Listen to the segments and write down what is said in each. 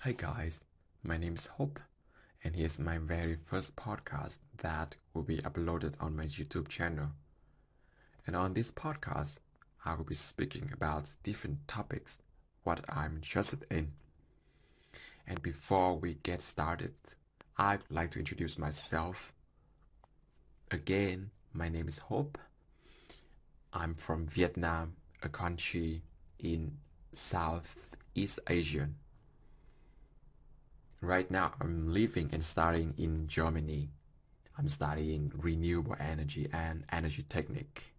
Hey guys, my name is Hope, and here's my very first podcast that will be uploaded on my YouTube channel. And on this podcast, I will be speaking about different topics, what I'm interested in. And before we get started, I'd like to introduce myself. Again, my name is Hope. I'm from Vietnam, a country in Southeast Asia. Right now, I'm living and studying in Germany. I'm studying renewable energy and energy technique.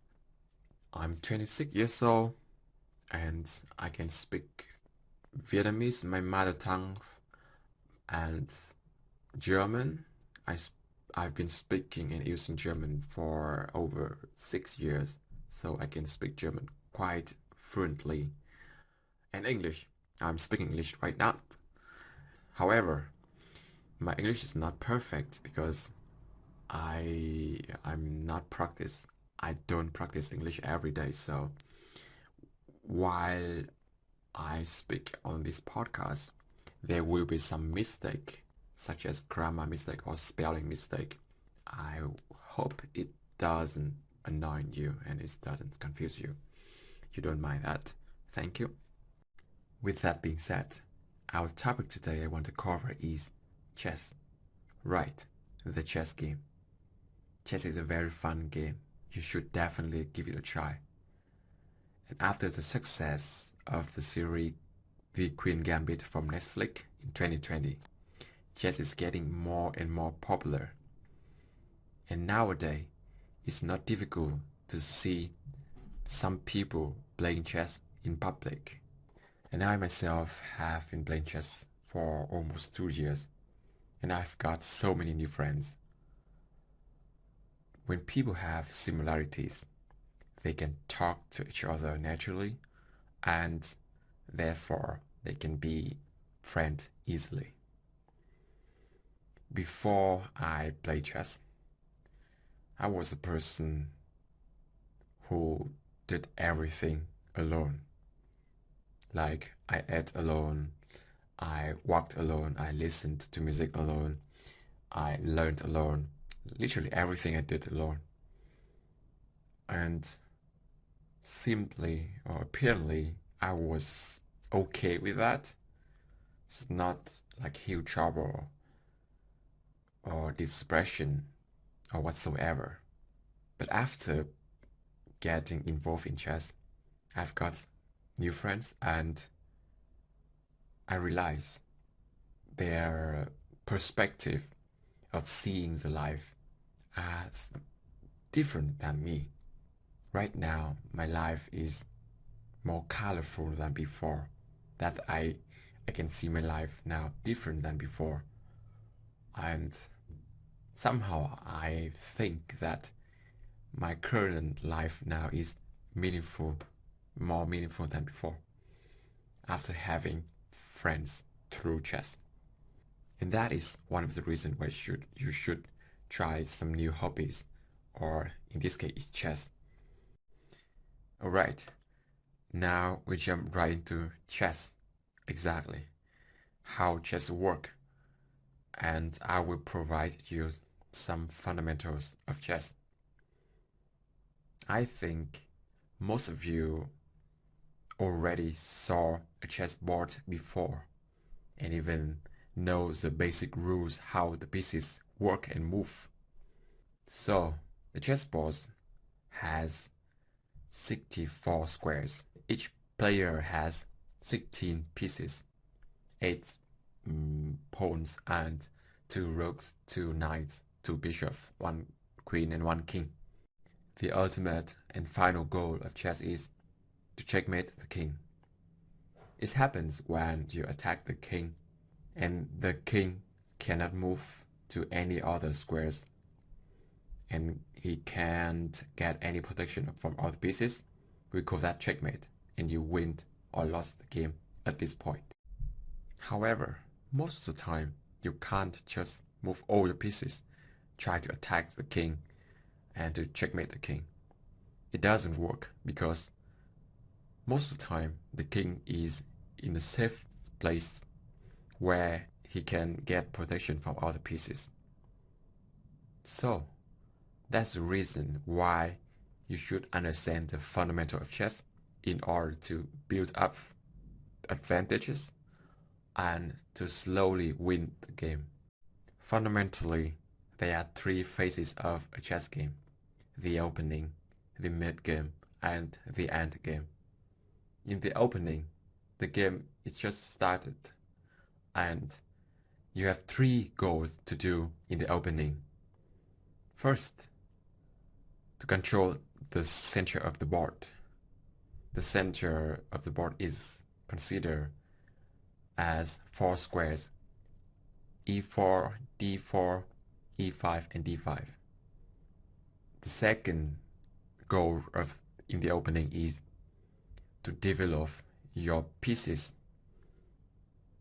I'm 26 years old and I can speak Vietnamese, my mother tongue, and German. I've been speaking and using German for over 6 years, so I can speak German quite fluently. And English. I'm speaking English right now. However, my English is not perfect because I'm not practice. I don't practice English every day. So while I speak on this podcast, there will be some mistake, such as grammar mistake or spelling mistake. I hope it doesn't annoy you and it doesn't confuse you. You don't mind that. Thank you. With that being said, our topic today I want to cover is chess. Right, the chess game. Chess is a very fun game. You should definitely give it a try. And after the success of the series The Queen Gambit from Netflix in 2020, chess is getting more and more popular. And nowadays, it's not difficult to see some people playing chess in public. And I myself have been playing chess for almost 2 years, and I've got so many new friends. When people have similarities, they can talk to each other naturally, and therefore they can be friends easily. Before I played chess, I was a person who did everything alone. Like I ate alone, I walked alone, I listened to music alone, I learned alone. Literally everything I did alone. And simply or apparently I was okay with that. It's not like huge trouble or depression or whatsoever. But after getting involved in chess, I've got new friends and I realize their perspective of seeing the life as different than me. Right now, my life is more colorful than before. That I can see my life now different than before. And somehow I think that my current life now is meaningful, more meaningful than before, after having friends through chess. And that is one of the reasons why you should try some new hobbies, or in this case, chess. Alright, now we jump right into chess. Exactly. How chess work. And I will provide you some fundamentals of chess. I think most of you already saw a chessboard before and even know the basic rules how the pieces work and move. So the chessboard has 64 squares. Each player has 16 pieces, 8 pawns and 2 rooks, 2 knights, 2 bishops, 1 queen and 1 king. The ultimate and final goal of chess is to checkmate the king. It happens when you attack the king and the king cannot move to any other squares and he can't get any protection from other pieces. We call that checkmate and you win or lost the game at this point. However, most of the time you can't just move all your pieces, try to attack the king and to checkmate the king. It doesn't work because most of the time the king is in a safe place where he can get protection from other pieces. So that's the reason why you should understand the fundamental of chess in order to build up advantages and to slowly win the game. Fundamentally, there are three phases of a chess game: the opening, the mid-game, and the end game. In the opening, the game is just started, and you have three goals to do in the opening. First, to control the center of the board. The center of the board is considered as four squares: e4, d4, e5, and d5. The second goal in the opening is to develop your pieces,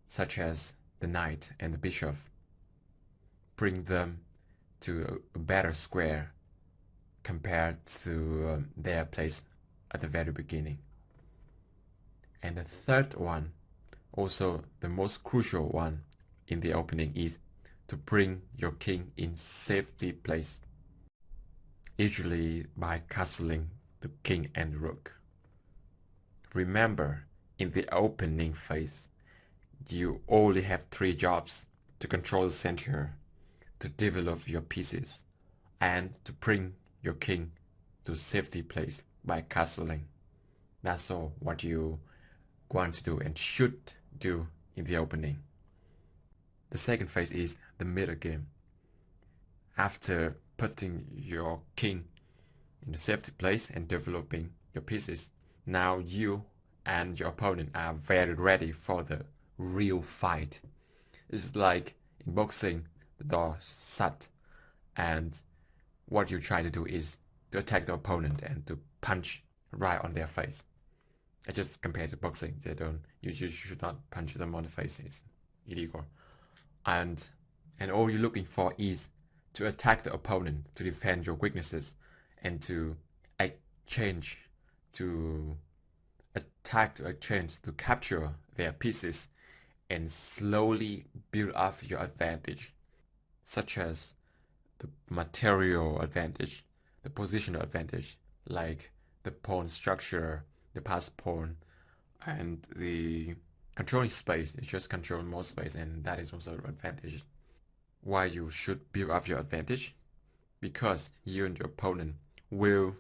such as the knight and the bishop. Bring them to a better square compared to their place at the very beginning. And the third one, also the most crucial one in the opening, is to bring your king in safety place, usually by castling the king and rook. Remember, in the opening phase, you only have three jobs: to control the center, to develop your pieces, and to bring your king to safety place by castling. That's all what you want to do and should do in the opening. The second phase is the middle game. After putting your king in the safety place and developing your pieces, now you and your opponent are very ready for the real fight. It's like in boxing, the door shut, and what you try to do is to attack the opponent and to punch right on their face. I just compared to boxing, you should not punch them on the face, it's illegal. And all you're looking for is to attack the opponent, to defend your weaknesses, and to exchange, to attack, to exchange, to capture their pieces and slowly build up your advantage, such as the material advantage, the positional advantage, like the pawn structure, the passed pawn, and the controlling space. It's just controlling more space, and that is also an advantage. Why you should build up your advantage? Because you and your opponent will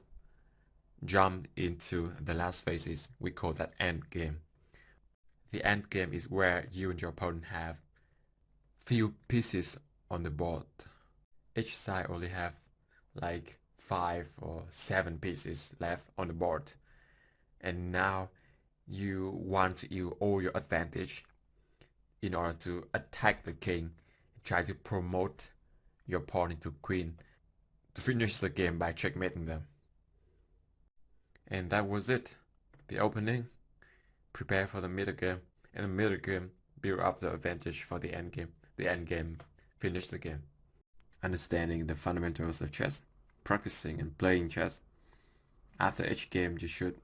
jump into the last phases. We call that end game. The end game is where you and your opponent have few pieces on the board. Each side only have like 5 or 7 pieces left on the board. And now you want to use all your advantage in order to attack the king, try to promote your pawn into queen, to finish the game by checkmating them. And that was it. The opening, prepare for the middle game, and the middle game, build up the advantage for the end game. The end game, finish the game. Understanding the fundamentals of chess, practicing and playing chess. After each game, you should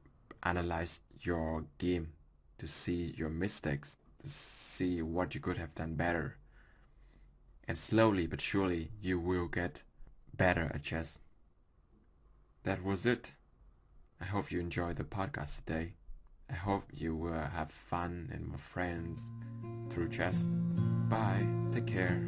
analyze your game to see your mistakes, to see what you could have done better. And slowly but surely, you will get better at chess. That was it. I hope you enjoyed the podcast today. I hope you will have fun and more friends through chess. Bye. Take care.